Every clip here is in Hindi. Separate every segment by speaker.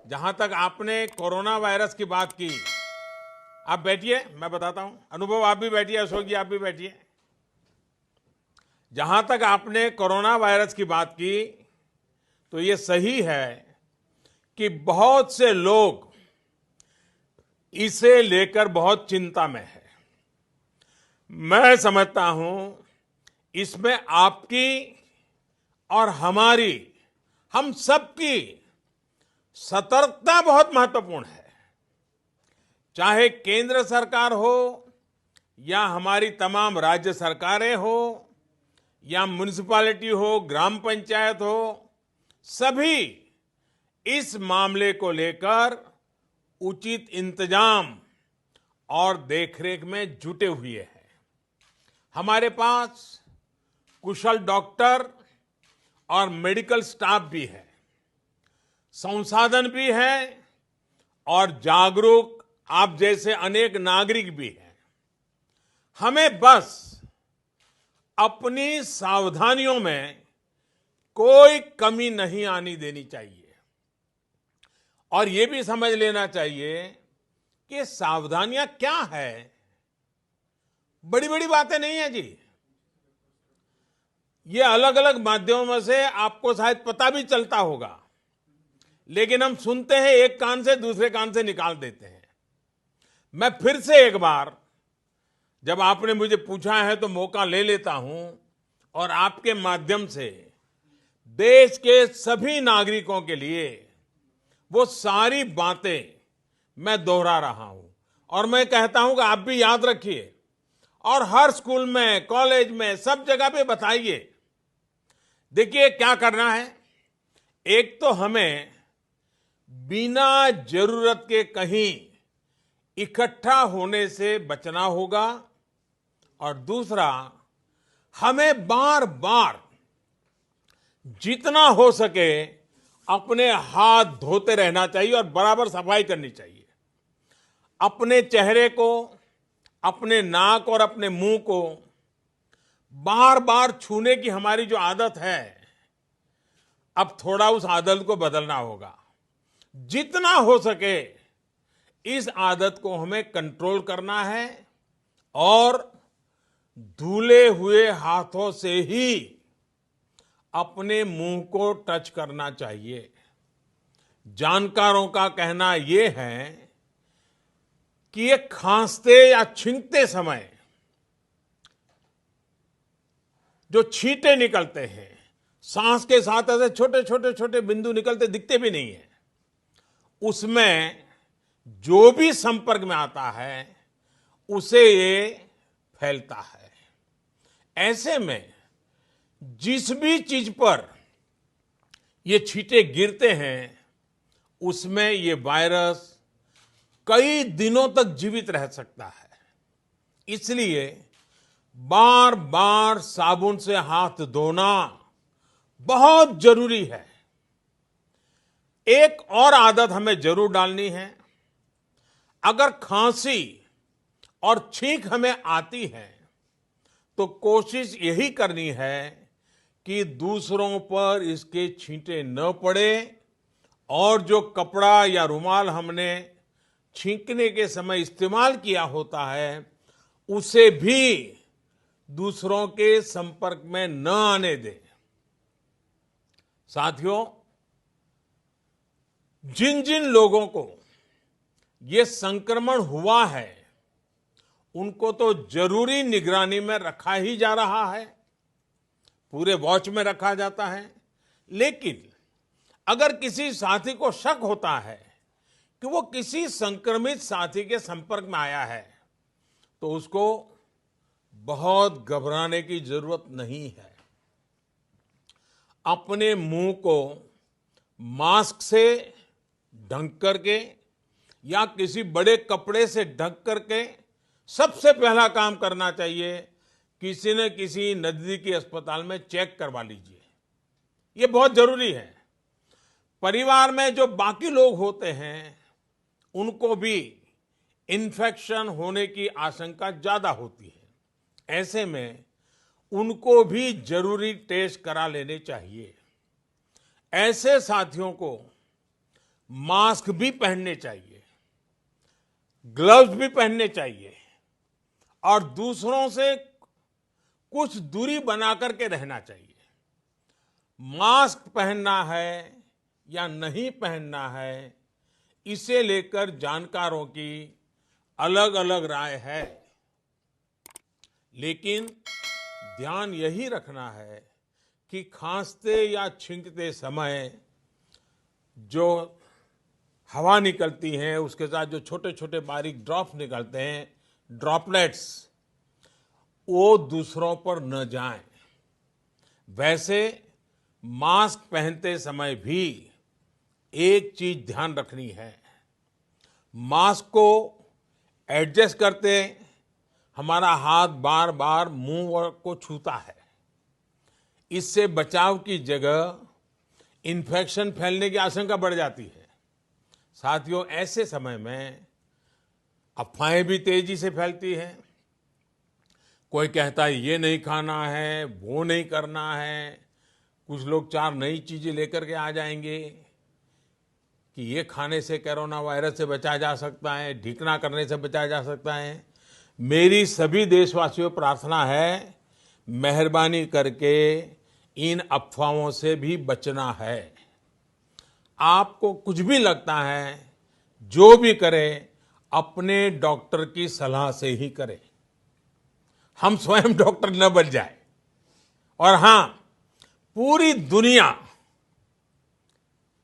Speaker 1: जहां तक आपने कोरोना वायरस की बात की, आप बैठिए, मैं बताता हूं। अनुभव, आप भी बैठिए। अशोक जी, आप भी बैठिए। जहां तक आपने कोरोना वायरस की बात की, तो ये सही है कि बहुत से लोग इसे लेकर बहुत चिंता में है। मैं समझता हूं इसमें आपकी और हमारी, हम सबकी सतर्कता बहुत महत्वपूर्ण है। चाहे केंद्र सरकार हो या हमारी तमाम राज्य सरकारें हो या म्युनिसिपैलिटी हो, ग्राम पंचायत हो, सभी इस मामले को लेकर उचित इंतजाम और देखरेख में जुटे हुए हैं। हमारे पास कुशल डॉक्टर और मेडिकल स्टाफ भी है, संसाधन भी है और जागरूक आप जैसे अनेक नागरिक भी हैं। हमें बस अपनी सावधानियों में कोई कमी नहीं आनी देनी चाहिए और ये भी समझ लेना चाहिए कि सावधानियां क्या है। बड़ी बड़ी बातें नहीं है जी। ये अलग अलग माध्यमों से आपको शायद पता भी चलता होगा, लेकिन हम सुनते हैं, एक कान से दूसरे कान से निकाल देते हैं। मैं फिर से एक बार, जब आपने मुझे पूछा है तो मौका ले लेता हूं और आपके माध्यम से देश के सभी नागरिकों के लिए वो सारी बातें मैं दोहरा रहा हूं और मैं कहता हूं कि आप भी याद रखिए और हर स्कूल में, कॉलेज में, सब जगह पे बताइए। देखिए क्या करना है। एक तो हमें बिना जरूरत के कहीं इकट्ठा होने से बचना होगा और दूसरा, हमें बार बार जितना हो सके अपने हाथ धोते रहना चाहिए और बराबर सफाई करनी चाहिए। अपने चेहरे को, अपने नाक और अपने मुंह को बार बार छूने की हमारी जो आदत है, अब थोड़ा उस आदत को बदलना होगा। जितना हो सके इस आदत को हमें कंट्रोल करना है और धुले हुए हाथों से ही अपने मुंह को टच करना चाहिए। जानकारों का कहना यह है कि ये खांसते या छींकते समय जो छींटे निकलते हैं, सांस के साथ ऐसे छोटे छोटे छोटे बिंदु निकलते दिखते भी नहीं है, उसमें जो भी संपर्क में आता है उसे ये फैलता है। ऐसे में जिस भी चीज पर ये छींटे गिरते हैं उसमें ये वायरस कई दिनों तक जीवित रह सकता है। इसलिए बार बार साबुन से हाथ धोना बहुत जरूरी है। एक और आदत हमें जरूर डालनी है। अगर खांसी और छींक हमें आती है तो कोशिश यही करनी है कि दूसरों पर इसके छींटे न पड़े और जो कपड़ा या रुमाल हमने छींकने के समय इस्तेमाल किया होता है उसे भी दूसरों के संपर्क में न आने दें। साथियों, जिन जिन लोगों को ये संक्रमण हुआ है उनको तो जरूरी निगरानी में रखा ही जा रहा है, पूरे वॉच में रखा जाता है। लेकिन अगर किसी साथी को शक होता है कि वो किसी संक्रमित साथी के संपर्क में आया है तो उसको बहुत घबराने की जरूरत नहीं है। अपने मुंह को मास्क से ढक करके या किसी बड़े कपड़े से ढक करके सबसे पहला काम करना चाहिए, किसी न किसी नजदीकी अस्पताल में चेक करवा लीजिए। ये बहुत जरूरी है। परिवार में जो बाकी लोग होते हैं उनको भी इन्फेक्शन होने की आशंका ज्यादा होती है। ऐसे में उनको भी जरूरी टेस्ट करा लेने चाहिए। ऐसे साथियों को मास्क भी पहनने चाहिए, ग्लव्स भी पहनने चाहिए और दूसरों से कुछ दूरी बना करके रहना चाहिए। मास्क पहनना है या नहीं पहनना है, इसे लेकर जानकारों की अलग अलग राय है, लेकिन ध्यान यही रखना है कि खांसते या छींकते समय जो हवा निकलती है, उसके साथ जो छोटे छोटे बारीक ड्रॉप्स निकलते हैं, ड्रॉपलेट्स, वो दूसरों पर न जाएं। वैसे मास्क पहनते समय भी एक चीज ध्यान रखनी है, मास्क को एडजस्ट करते हमारा हाथ बार बार मुंह को छूता है। इससे बचाव की जगह इन्फेक्शन फैलने की आशंका बढ़ जाती है। साथियों, ऐसे समय में अफवाहें भी तेजी से फैलती हैं। कोई कहता है ये नहीं खाना है, वो नहीं करना है। कुछ लोग 4 नई चीजें लेकर के आ जाएंगे कि ये खाने से कोरोना वायरस से बचा जा सकता है, ढीकना करने से बचा जा सकता है। मेरी सभी देशवासियों को प्रार्थना है, मेहरबानी करके इन अफवाहों से भी बचना है। आपको कुछ भी लगता है, जो भी करें, अपने डॉक्टर की सलाह से ही करें। हम स्वयं डॉक्टर न बन जाए। और हां, पूरी दुनिया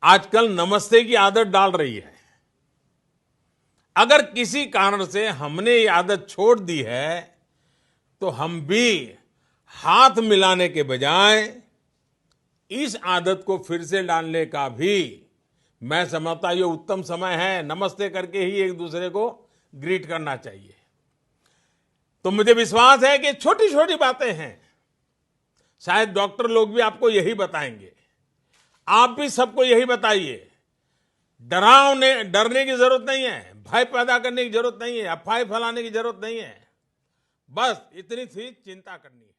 Speaker 1: आजकल नमस्ते की आदत डाल रही है। अगर किसी कारण से हमने ये आदत छोड़ दी है, तो हम भी हाथ मिलाने के बजाय इस आदत को फिर से डालने का भी, मैं समझता ये उत्तम समय है। नमस्ते करके ही एक दूसरे को ग्रीट करना चाहिए। तो मुझे विश्वास है कि छोटी छोटी बातें हैं, शायद डॉक्टर लोग भी आपको यही बताएंगे। आप भी सबको यही बताइए। डरने की जरूरत नहीं है, भय पैदा करने की जरूरत नहीं है, अफवाह फैलाने की जरूरत नहीं है। बस इतनी सी चिंता करनी है।